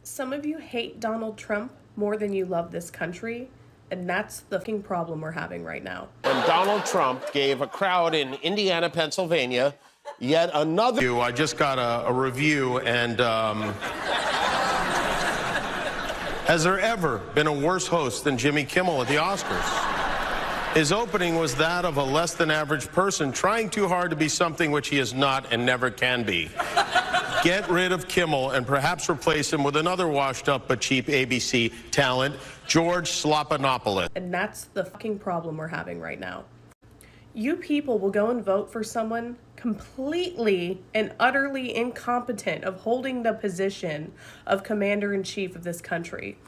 Some of you hate Donald Trump more than you love this country, and that's the fucking problem we're having right now. When Donald Trump gave a crowd in Indiana, Pennsylvania, yet another. I just got a review, and has there ever been a worse host than Jimmy Kimmel at the Oscars? His opening was that of a less than average person trying too hard to be something which he is not and never can be. Get rid of Kimmel and perhaps replace him with another washed up but cheap ABC talent, George Slopanopoulos. And that's the fucking problem we're having right now. You people will go and vote for someone completely and utterly incompetent of holding the position of commander-in-chief of this country.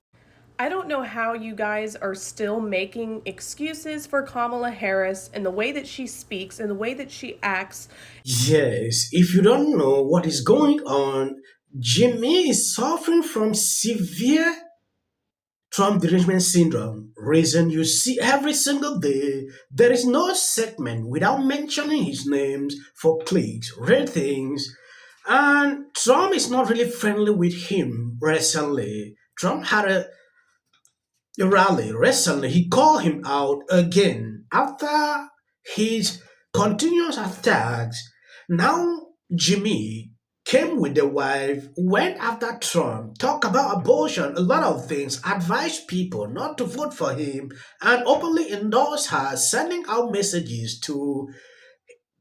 I don't know how you guys are still making excuses for Kamala Harris and the way that she speaks and the way that she acts. Yes, if you don't know what is going on, Jimmy is suffering from severe Trump derangement syndrome. Reason you see every single day, there is no segment without mentioning his names for clicks, ratings, and Trump is not really friendly with him recently. Trump had a rally recently. He called him out again after his continuous attacks. Now Jimmy came with the wife, went after Trump, talked about abortion, a lot of things, advised people not to vote for him, and openly endorsed her, sending out messages to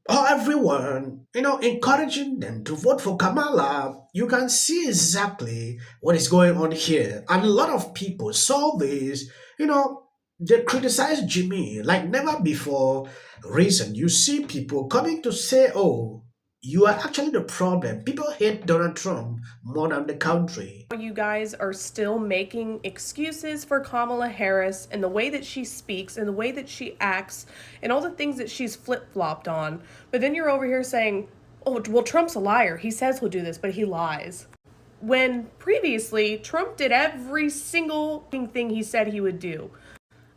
everyone, encouraging them to vote for Kamala. You can see exactly what is going on here. And a lot of people saw this, they criticized Jimmy like never before. Reason you see people coming to say, oh, you are actually the problem. People hate Donald Trump more than the country. You guys are still making excuses for Kamala Harris and the way that she speaks and the way that she acts and all the things that she's flip-flopped on. But then you're over here saying, oh, well, Trump's a liar. He says he'll do this, but he lies. When previously, Trump did every single thing he said he would do.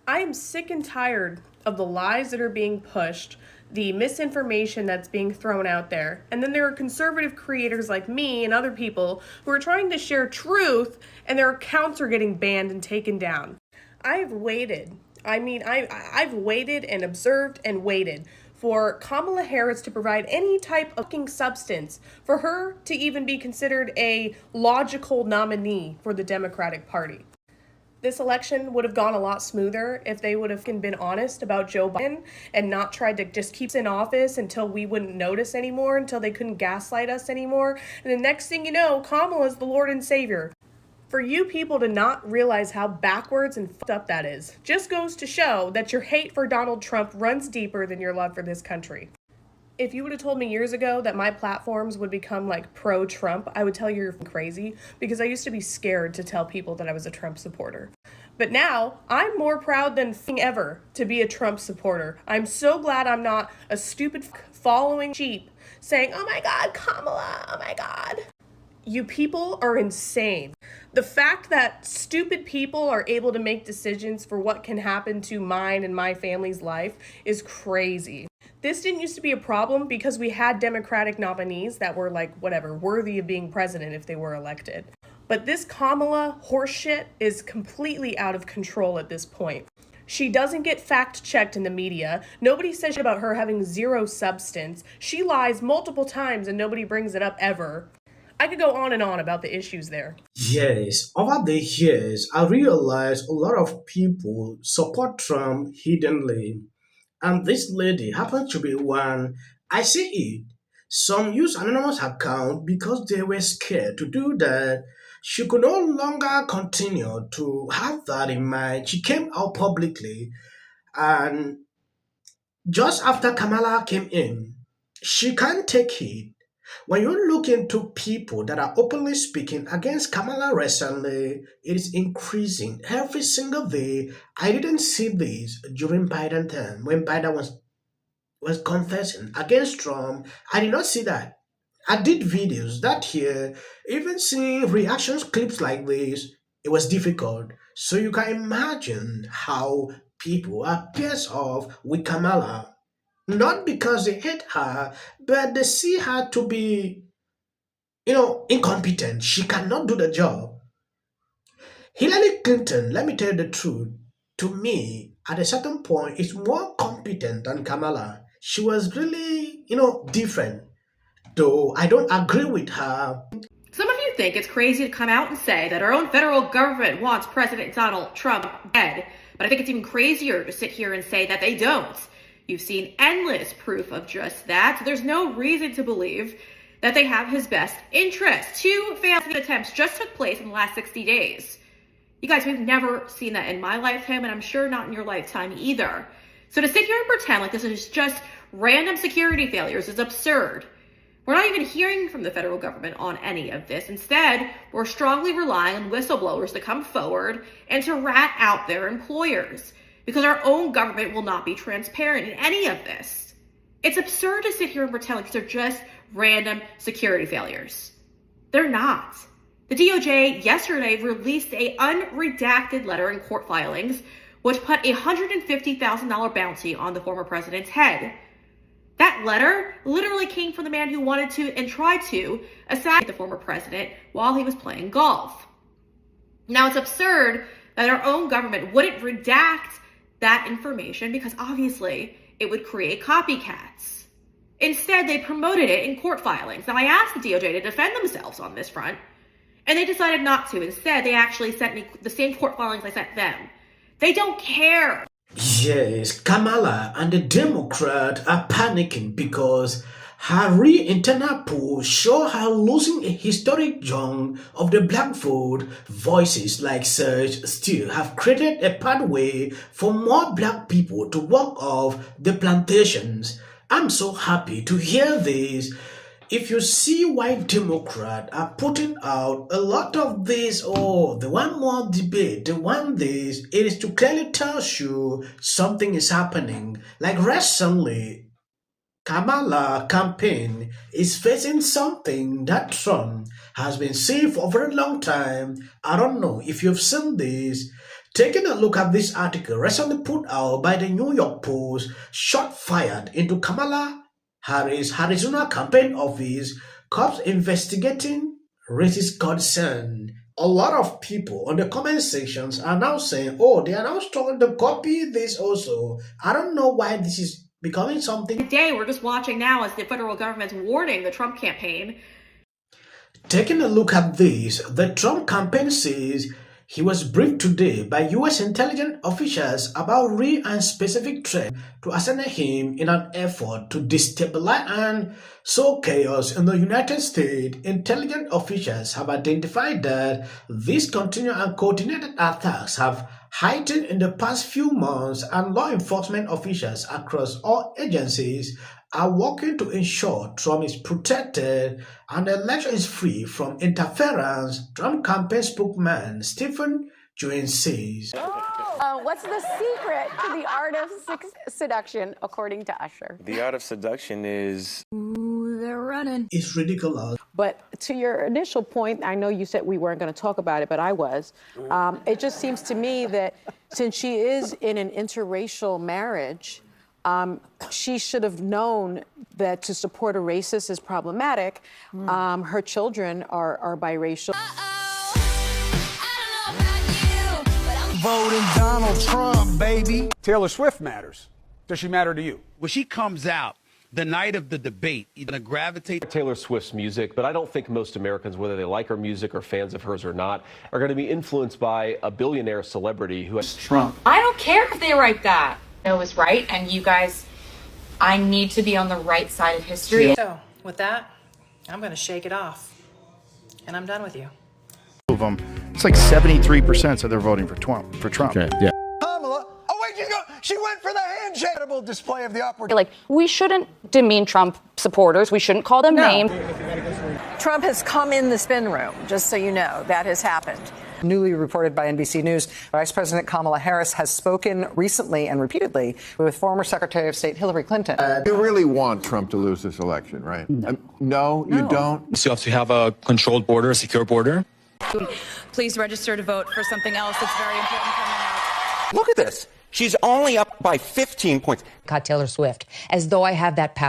I am sick and tired of the lies that are being pushed, the misinformation that's being thrown out there. And then there are conservative creators like me and other people who are trying to share truth, and their accounts are getting banned and taken down. I've waited. I've waited and observed and waited for Kamala Harris to provide any type of fucking substance, for her to even be considered a logical nominee for the Democratic Party. This election would have gone a lot smoother if they would have been honest about Joe Biden and not tried to just keep us in office until we wouldn't notice anymore, until they couldn't gaslight us anymore. And the next thing you know, Kamala's the Lord and Savior. For you people to not realize how backwards and fucked up that is just goes to show that your hate for Donald Trump runs deeper than your love for this country. If you would have told me years ago that my platforms would become like pro-Trump, I would tell you you're crazy, because I used to be scared to tell people that I was a Trump supporter. But now I'm more proud than ever to be a Trump supporter. I'm so glad I'm not a stupid following sheep saying, oh my God, Kamala, oh my God. You people are insane. The fact that stupid people are able to make decisions for what can happen to mine and my family's life is crazy. This didn't used to be a problem because we had Democratic nominees that were worthy of being president if they were elected. But this Kamala horseshit is completely out of control at this point. She doesn't get fact-checked in the media. Nobody says shit about her having zero substance. She lies multiple times and nobody brings it up ever. I could go on and on about the issues there. Yes, over the years, I realized a lot of people support Trump hiddenly. And this lady happened to be one. I see it. Some use anonymous account because they were scared to do that. She could no longer continue to have that in mind. She came out publicly, and just after Kamala came in, she can't take it. When you look into people that are openly speaking against Kamala recently, it is increasing every single day. I didn't see this during Biden time when Biden was confessing against Trump. I did not see that. I did videos that year. Even seeing reactions clips like this, it was difficult. So you can imagine how people are pissed off with Kamala. Not because they hate her, but they see her to be, incompetent. She cannot do the job. Hillary Clinton, let me tell you the truth, to me, at a certain point, is more competent than Kamala. She was really, different. Though I don't agree with her. Some of you think it's crazy to come out and say that our own federal government wants President Donald Trump dead, but I think it's even crazier to sit here and say that they don't. You've seen endless proof of just that, so there's no reason to believe that they have his best interest. 2 failed attempts just took place in the last 60 days. You guys, we've never seen that in my lifetime, and I'm sure not in your lifetime either. So to sit here and pretend like this is just random security failures is absurd. We're not even hearing from the federal government on any of this. Instead, we're strongly relying on whistleblowers to come forward and to rat out their employers, because our own government will not be transparent in any of this. It's absurd to sit here and pretend like they're just random security failures. They're not. The DOJ yesterday released an unredacted letter in court filings, which put a $150,000 bounty on the former president's head. That letter literally came from the man who wanted to and tried to assassinate the former president while he was playing golf. Now, it's absurd that our own government wouldn't redact that information because obviously it would create copycats. Instead, they promoted it in court filings. Now, I asked the DOJ to defend themselves on this front, and they decided not to. Instead, they actually sent me the same court filings I sent them. They don't care. Yes, Kamala and the Democrat are panicking because her internal polls show her losing a historic chunk of the black vote. Voices like such still have created a pathway for more black people to walk off the plantations. I'm so happy to hear this. If you see why Democrats are putting out a lot of this, the one more debate, the one this, it is to clearly tell you something is happening. Like recently, Kamala campaign is facing something that Trump has been saying for a very long time. I don't know if you've seen this. Taking a look at this article recently put out by the New York Post, shot fired into Kamala Harris' Arizona campaign office, cops investigating racist concern. A lot of people on the comment sections are now saying, they are now starting to copy this also. I don't know why this is becoming something. Today, we're just watching now as the federal government's warning the Trump campaign. Taking a look at this, the Trump campaign says he was briefed today by U.S. intelligence officials about real and specific threats to assassinate him in an effort to destabilize and sow chaos in the United States. Intelligence officials have identified that these continued and coordinated attacks have heightened in the past few months, and law enforcement officials across all agencies are working to ensure Trump is protected and the election is free from interference. Trump campaign spokesman Stephen Jones says. What's the secret to the art of seduction, according to Usher? The art of seduction is... Ooh, they're running. It's ridiculous. But to your initial point, I know you said we weren't going to talk about it, but I was. It just seems to me that since she is in an interracial marriage, she should have known that to support a racist is problematic. Her children are biracial. Voting Donald Trump, baby. Taylor Swift matters. Does she matter to you? When she comes out the night of the debate, you're going to gravitate to Taylor Swift's music, but I don't think most Americans, whether they like her music or fans of hers or not, are going to be influenced by a billionaire celebrity who has Trump. I don't care if they write that. It was right, and you guys, I need to be on the right side of history. So, with that, I'm going to shake it off, and I'm done with you. Of them, it's like 73% said they're voting for Trump. Okay, yeah. Kamala, she went for the handshake. Display of the opportunity. Like, we shouldn't demean Trump supporters. We shouldn't call them names. Trump has come in the spin room, just so you know. That has happened. Newly reported by NBC News, Vice President Kamala Harris has spoken recently and repeatedly with former Secretary of State Hillary Clinton. You really want Trump to lose this election, right? No, you don't. So you have to have a controlled border, a secure border. Please register to vote for something else that's very important coming up. Look at this. She's only up by 15 points. Got Taylor Swift, as though I have that power.